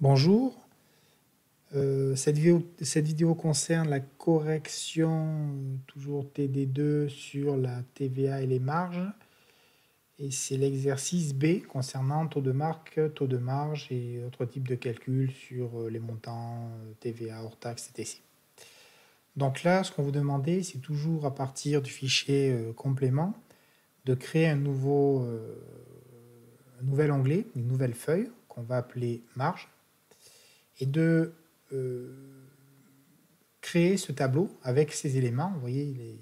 Bonjour, cette vidéo concerne la correction, toujours TD2 sur la TVA et les marges. Et c'est l'exercice B concernant taux de marque, taux de marge et autres types de calculs sur les montants TVA hors taxe, etc. Donc là, ce qu'on vous demandait, c'est toujours à partir du fichier complément de créer un nouvel onglet, une nouvelle feuille qu'on va appeler marge et de créer ce tableau avec ces éléments. Vous voyez,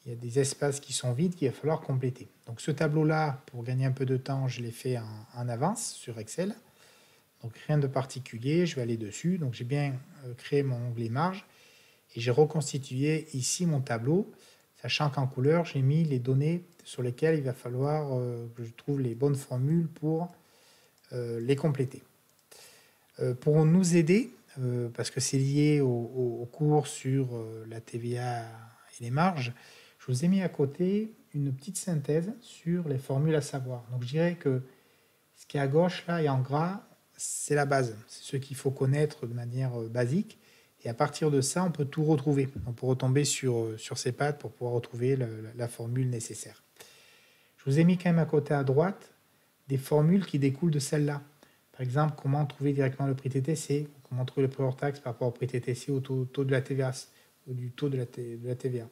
il y a des espaces qui sont vides qu'il va falloir compléter. Donc ce tableau-là, pour gagner un peu de temps, je l'ai fait en avance sur Excel. Donc rien de particulier, je vais aller dessus. Donc j'ai bien créé mon onglet marge et j'ai reconstitué ici mon tableau, sachant qu'en couleur, j'ai mis les données sur lesquelles il va falloir que je trouve les bonnes formules pour les compléter. Pour nous aider, parce que c'est lié au cours sur la TVA et les marges, je vous ai mis à côté une petite synthèse sur les formules à savoir. Donc je dirais que ce qui est à gauche là et en gras, c'est la base. C'est ce qu'il faut connaître de manière basique. Et à partir de ça, on peut tout retrouver. On peut retomber sur ses pattes pour pouvoir retrouver la formule nécessaire. Je vous ai mis quand même à côté à droite des formules qui découlent de celle-là. Par exemple, comment trouver directement le prix TTC, comment trouver le prix hors taxe par rapport au prix TTC ou au taux de la TVA, ou du taux de la TVA.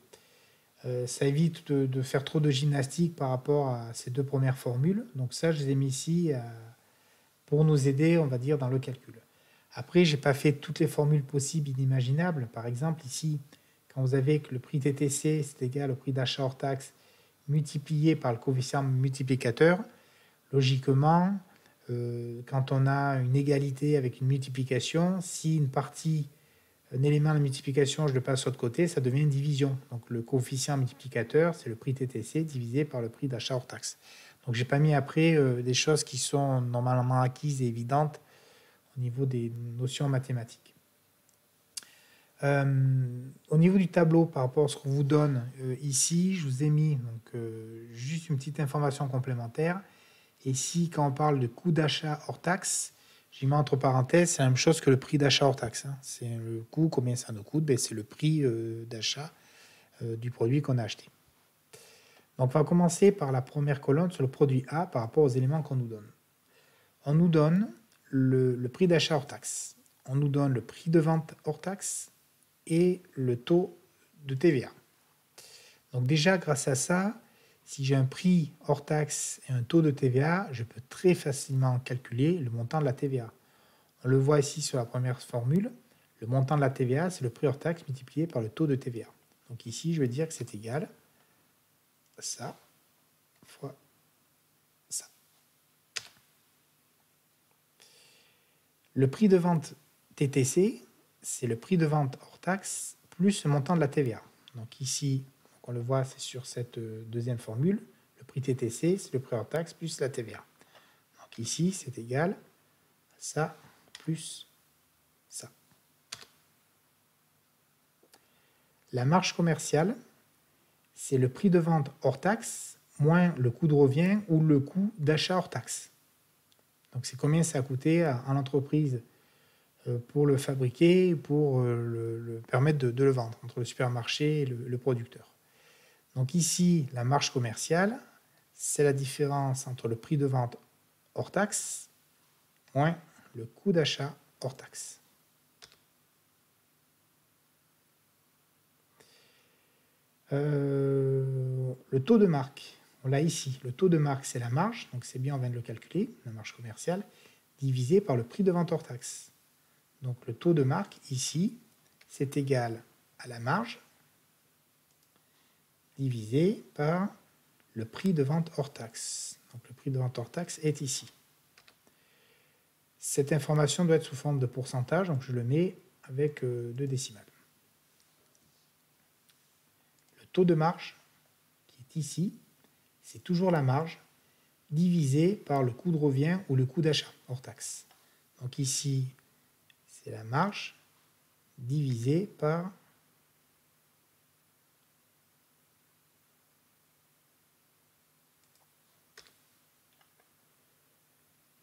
Ça évite de faire trop de gymnastique par rapport à ces deux premières formules. Donc ça, je les ai mis ici pour nous aider, on va dire, dans le calcul. Après, je n'ai pas fait toutes les formules possibles, inimaginables. Par exemple, ici, quand vous avez que le prix TTC, c'est égal au prix d'achat hors taxe multiplié par le coefficient multiplicateur, logiquement, quand on a une égalité avec une multiplication, si une partie, un élément de multiplication, je le passe de l'autre côté, ça devient une division. Donc le coefficient multiplicateur, c'est le prix TTC divisé par le prix d'achat hors taxe. Donc j'ai pas mis après des choses qui sont normalement acquises et évidentes au niveau des notions mathématiques. Au niveau du tableau, par rapport à ce qu'on vous donne ici, je vous ai mis juste une petite information complémentaire. Et ici, quand on parle de coût d'achat hors taxe, j'y mets entre parenthèses, c'est la même chose que le prix d'achat hors taxe. C'est le coût, combien ça nous coûte, c'est le prix d'achat du produit qu'on a acheté. Donc on va commencer par la première colonne sur le produit A par rapport aux éléments qu'on nous donne. On nous donne le prix d'achat hors taxe. On nous donne le prix de vente hors taxe et le taux de TVA. Donc déjà, grâce à ça, si j'ai un prix hors taxe et un taux de TVA, je peux très facilement calculer le montant de la TVA. On le voit ici sur la première formule. Le montant de la TVA, c'est le prix hors taxe multiplié par le taux de TVA. Donc ici, je vais dire que c'est égal à ça fois ça. Le prix de vente TTC, c'est le prix de vente hors taxe plus le montant de la TVA. Donc ici, on le voit, c'est sur cette deuxième formule. Le prix TTC, c'est le prix hors taxe plus la TVA. Donc ici, c'est égal à ça plus ça. La marge commerciale, c'est le prix de vente hors taxe moins le coût de revient ou le coût d'achat hors taxe. Donc c'est combien ça a coûté à l'entreprise pour le fabriquer, pour le permettre de le vendre, entre le supermarché et le producteur. Donc ici, la marge commerciale, c'est la différence entre le prix de vente hors taxe moins le coût d'achat hors taxe. Le taux de marque, on l'a ici. Le taux de marque, c'est la marge, donc c'est bien, on vient de le calculer, la marge commerciale, divisé par le prix de vente hors taxe. Donc le taux de marque, ici, c'est égal à la marge divisé par le prix de vente hors taxe. Donc le prix de vente hors taxe est ici. Cette information doit être sous forme de pourcentage, donc je le mets avec 2 décimales. Le taux de marge, qui est ici, c'est toujours la marge divisé par le coût de revient ou le coût d'achat hors taxe. Donc ici, c'est la marge divisé par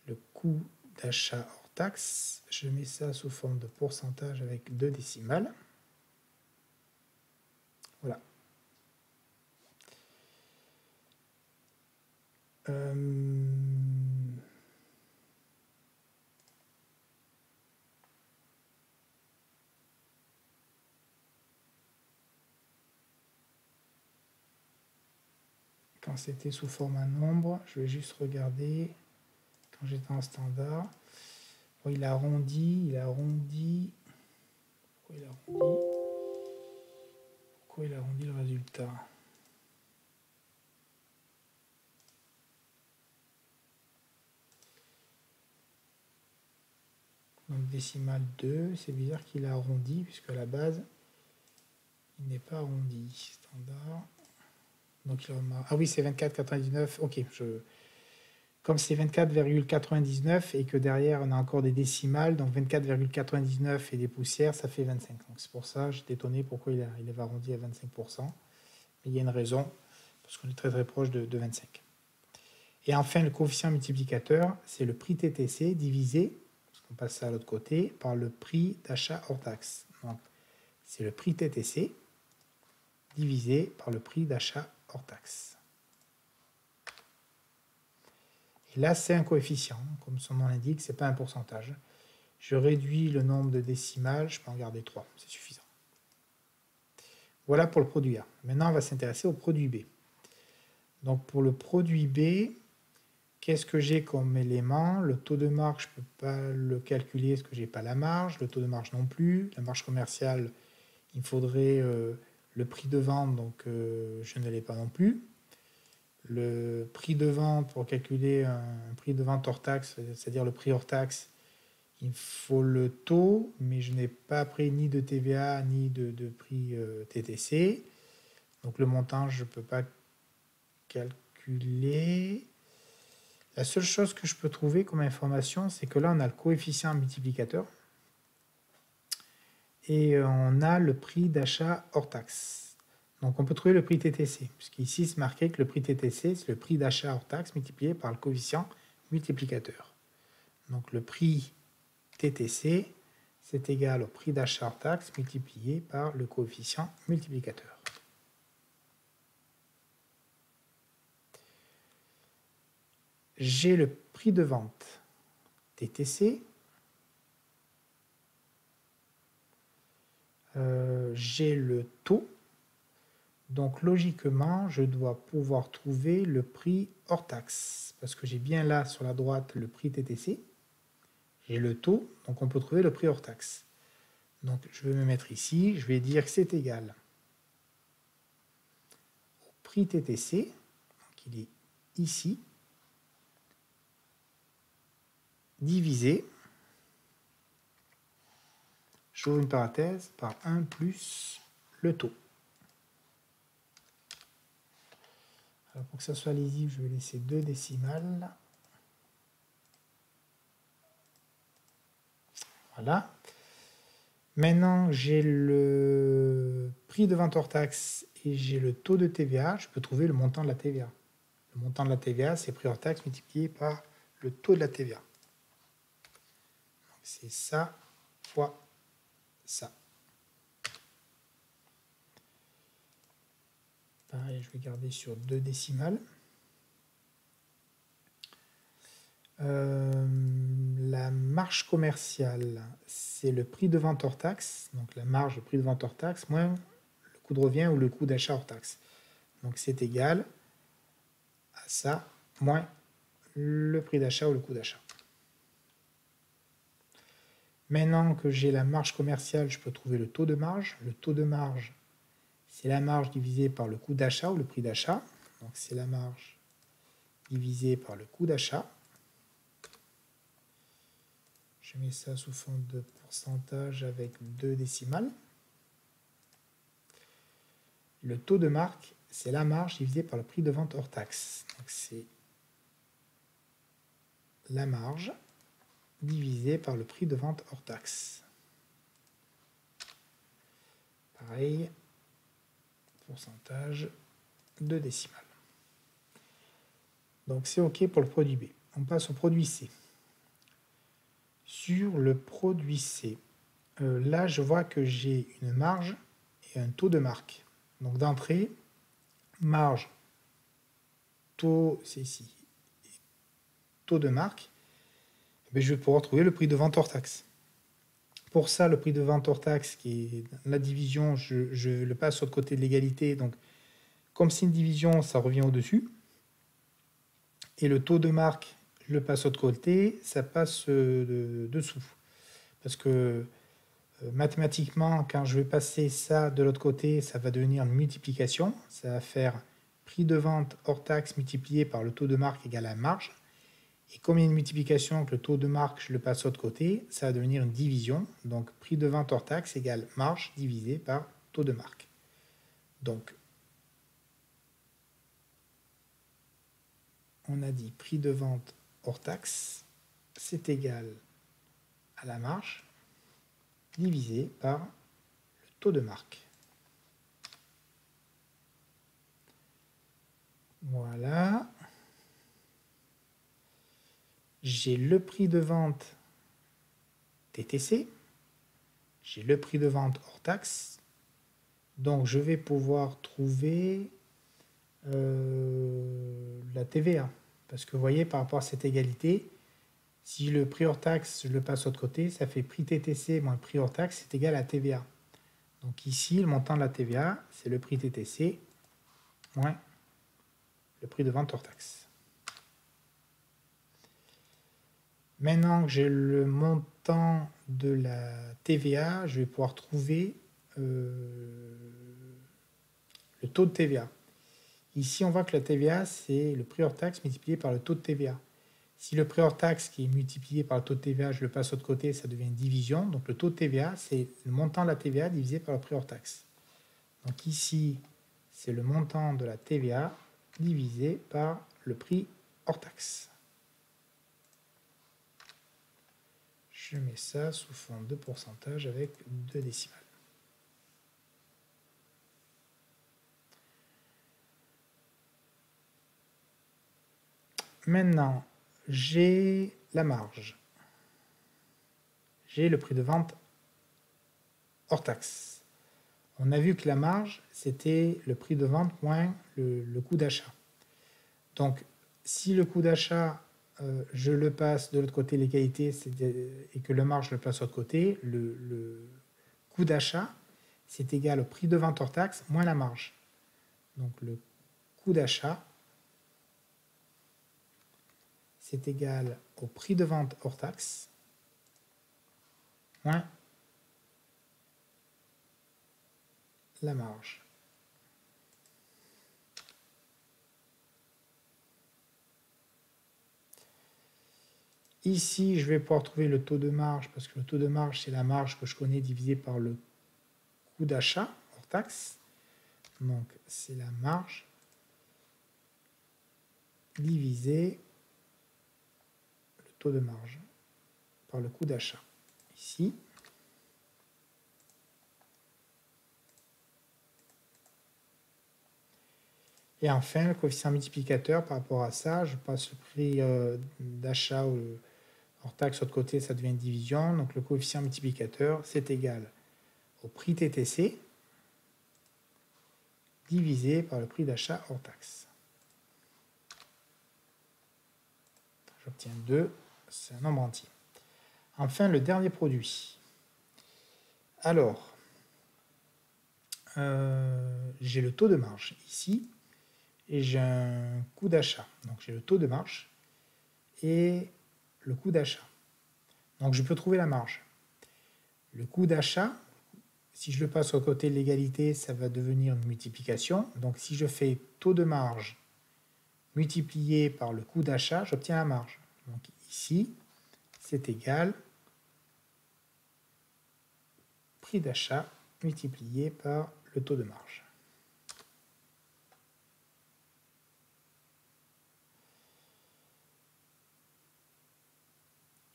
le coût d'achat hors taxe. Je mets ça sous forme de pourcentage avec 2 décimales. Voilà. Quand c'était sous forme un nombre, je vais juste regarder quand j'étais en standard. Bon, il a arrondi, pourquoi il a arrondi le résultat? Donc décimale 2, c'est bizarre qu'il a arrondi, puisque à la base, il n'est pas arrondi. Standard. Donc il ah oui, c'est 24,99. Ok, comme c'est 24,99 et que derrière on a encore des décimales, donc 24,99 et des poussières, ça fait 25. Donc c'est pour ça, j'étais étonné pourquoi il avait arrondi à 25%. Mais il y a une raison, parce qu'on est très très proche de 25. Et enfin, le coefficient multiplicateur, c'est le prix TTC divisé, parce qu'on passe ça à l'autre côté, par le prix d'achat hors taxe. Donc c'est le prix TTC divisé par le prix d'achat hors taxe. Et là, c'est un coefficient, comme son nom l'indique, ce n'est pas un pourcentage. Je réduis le nombre de décimales, je peux en garder 3, c'est suffisant. Voilà pour le produit A. Maintenant, on va s'intéresser au produit B. Donc pour le produit B, qu'est-ce que j'ai comme élément? Le taux de marge, je ne peux pas le calculer parce que je n'ai pas la marge. Le taux de marge non plus. La marge commerciale, il faudrait le prix de vente, donc je ne l'ai pas non plus. Le prix de vente, pour calculer un prix de vente hors taxe, c'est-à-dire le prix hors taxe, il faut le taux, mais je n'ai pas pris ni de TVA ni de prix TTC. Donc le montant, je ne peux pas calculer. La seule chose que je peux trouver comme information, c'est que là, on a le coefficient multiplicateur et on a le prix d'achat hors taxe. Donc on peut trouver le prix TTC, puisqu'ici, c'est marqué que le prix TTC, c'est le prix d'achat hors taxe multiplié par le coefficient multiplicateur. Donc le prix TTC, c'est égal au prix d'achat hors taxe multiplié par le coefficient multiplicateur. J'ai le prix de vente TTC, j'ai le taux, donc logiquement, je dois pouvoir trouver le prix hors taxe, parce que j'ai bien là sur la droite le prix TTC, j'ai le taux, donc on peut trouver le prix hors taxe. Donc je vais me mettre ici, je vais dire que c'est égal au prix TTC, donc il est ici, divisé, j'ouvre une parenthèse, par 1 plus le taux. Alors pour que ça soit lisible, je vais laisser 2 décimales. Voilà. Maintenant, j'ai le prix de vente hors taxe et j'ai le taux de TVA. Je peux trouver le montant de la TVA. Le montant de la TVA, c'est prix hors taxe multiplié par le taux de la TVA. C'est ça fois ça. Pareil, je vais garder sur 2 décimales. La marge commerciale, c'est le prix de vente hors taxe, donc la marge, le prix de vente hors taxe, moins le coût de revient ou le coût d'achat hors taxe. Donc c'est égal à ça, moins le prix d'achat ou le coût d'achat. Maintenant que j'ai la marge commerciale, je peux trouver le taux de marge. Le taux de marge, c'est la marge divisée par le coût d'achat ou le prix d'achat. Donc c'est la marge divisée par le coût d'achat. Je mets ça sous forme de pourcentage avec 2 décimales. Le taux de marque, c'est la marge divisée par le prix de vente hors taxe. Donc c'est la marge divisée par le prix de vente hors taxe. Pareil, pourcentage de décimales. Donc c'est OK pour le produit B. On passe au produit C. sur le produit C, là, je vois que j'ai une marge et un taux de marque. Donc d'entrée, marge, taux, c'est ici, taux de marque, et je vais pouvoir trouver le prix de vente hors taxe. Pour ça, le prix de vente hors taxe, qui est la division, je le passe sur le côté de l'égalité. Donc, comme c'est une division, ça revient au-dessus. Et le taux de marque, je le passe de l'autre côté, ça passe dessous. Parce que mathématiquement, quand je vais passer ça de l'autre côté, ça va devenir une multiplication. Ça va faire prix de vente hors taxe multiplié par le taux de marque égale à la marge. Et comme il y a une multiplication avec le taux de marque, je le passe de l'autre côté, ça va devenir une division. Donc prix de vente hors taxe égale marge divisé par taux de marque. Donc on a dit prix de vente hors taxe, c'est égal à la marge divisé par le taux de marque. Voilà. J'ai le prix de vente TTC, j'ai le prix de vente hors taxe, donc je vais pouvoir trouver la TVA. Parce que vous voyez, par rapport à cette égalité, si le prix hors taxe, je le passe de l'autre côté, ça fait prix TTC moins prix hors taxe, c'est égal à TVA. Donc ici, le montant de la TVA, c'est le prix TTC moins le prix de vente hors taxe. Maintenant que j'ai le montant de la TVA, je vais pouvoir trouver le taux de TVA. Ici, on voit que la TVA, c'est le prix hors taxe multiplié par le taux de TVA. Si le prix hors taxe qui est multiplié par le taux de TVA, je le passe de l'autre côté, ça devient une division. Donc le taux de TVA, c'est le montant de la TVA divisé par le prix hors taxe. Donc ici, c'est le montant de la TVA divisé par le prix hors taxe. Je mets ça sous forme de pourcentage avec 2 décimales. Maintenant, j'ai la marge. J'ai le prix de vente hors taxe. On a vu que la marge, c'était le prix de vente moins le coût d'achat. Donc, si le coût d'achat, je le passe de l'autre côté l'égalité et que le marge, je le place de l'autre côté, le coût d'achat, c'est égal au prix de vente hors taxe moins la marge. Donc, le coût d'achat, c'est égal au prix de vente hors taxe moins la marge. Ici, je vais pouvoir trouver le taux de marge, parce que le taux de marge, c'est la marge que je connais divisé par le coût d'achat hors taxe. Donc, c'est la marge divisé le taux de marge par le coût d'achat. Ici. Et enfin, le coefficient multiplicateur, par rapport à ça, je passe le prix d'achat hors taxe de l'autre côté, ça devient une division. Donc le coefficient multiplicateur, c'est égal au prix TTC divisé par le prix d'achat hors taxe. J'obtiens 2, c'est un nombre entier. Enfin, le dernier produit. Alors, j'ai le taux de marge ici et j'ai un coût d'achat. Donc j'ai le taux de marge et le coût d'achat. Donc je peux trouver la marge. Le coût d'achat, si je le passe au côté de l'égalité, ça va devenir une multiplication. Donc si je fais taux de marge multiplié par le coût d'achat, j'obtiens la marge. Donc ici, c'est égal prix d'achat multiplié par le taux de marge.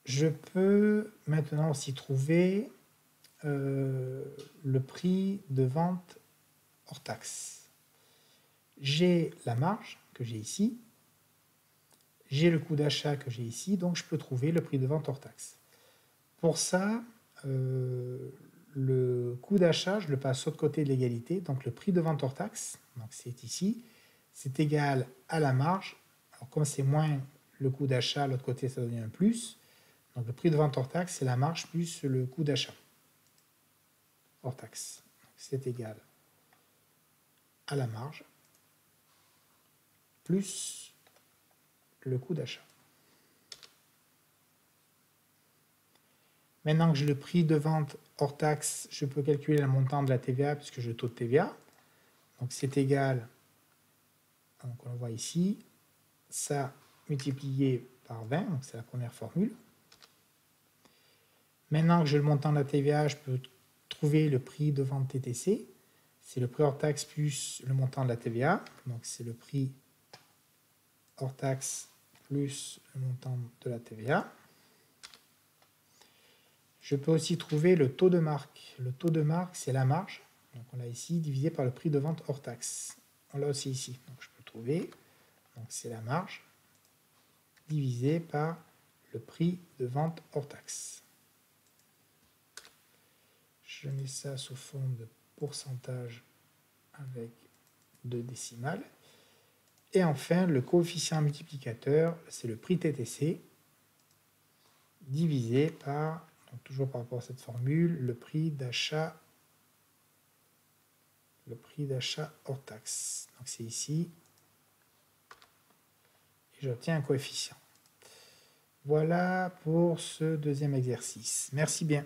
Je peux maintenant aussi trouver le prix de vente hors taxe. J'ai la marge que j'ai ici, j'ai le coût d'achat que j'ai ici, donc je peux trouver le prix de vente hors taxe. Pour ça, le coût d'achat, je le passe sur le côté de l'égalité. Donc le prix de vente hors taxe, donc c'est ici, c'est égal à la marge. Alors comme c'est moins le coût d'achat, l'autre côté ça devient un plus. Donc le prix de vente hors taxe, c'est la marge plus le coût d'achat hors taxe. C'est égal à la marge plus le coût d'achat. Maintenant que j'ai le prix de vente hors taxe, je peux calculer le montant de la TVA puisque j'ai le taux de TVA. Donc c'est égal, donc on le voit ici, ça multiplié par 20, donc c'est la première formule. Maintenant que j'ai le montant de la TVA, je peux trouver le prix de vente TTC. C'est le prix hors taxe plus le montant de la TVA. Donc c'est le prix hors taxe plus le montant de la TVA. Je peux aussi trouver le taux de marque. Le taux de marque, c'est la marge. Donc on l'a ici divisé par le prix de vente hors taxe. On l'a aussi ici. Donc je peux trouver. Donc c'est la marge divisé par le prix de vente hors taxe. Je mets ça sous forme de pourcentage avec 2 décimales. Et enfin, le coefficient multiplicateur, c'est le prix TTC divisé par, donc toujours par rapport à cette formule, le prix d'achat hors taxe. Donc c'est ici. Et j'obtiens un coefficient. Voilà pour ce deuxième exercice. Merci bien.